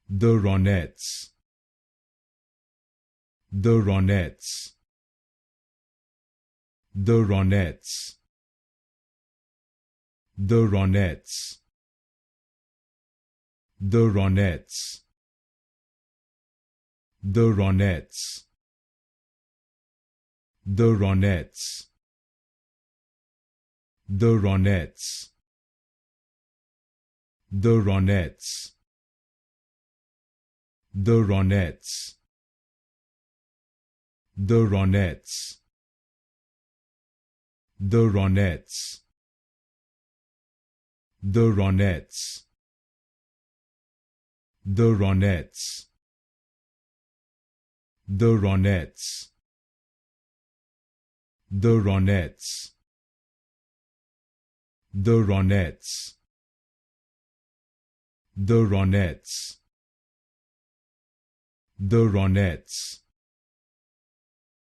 The Ronettes. The Ronettes. The Ronettes. The Ronettes. The Ronettes. The Ronettes. The Ronettes. The Ronettes. The Ronettes. The Ronettes. The Ronettes. The Ronettes. The Ronettes. The Ronettes. The Ronettes. The Ronettes. The Ronettes. The Ronettes. The Ronettes.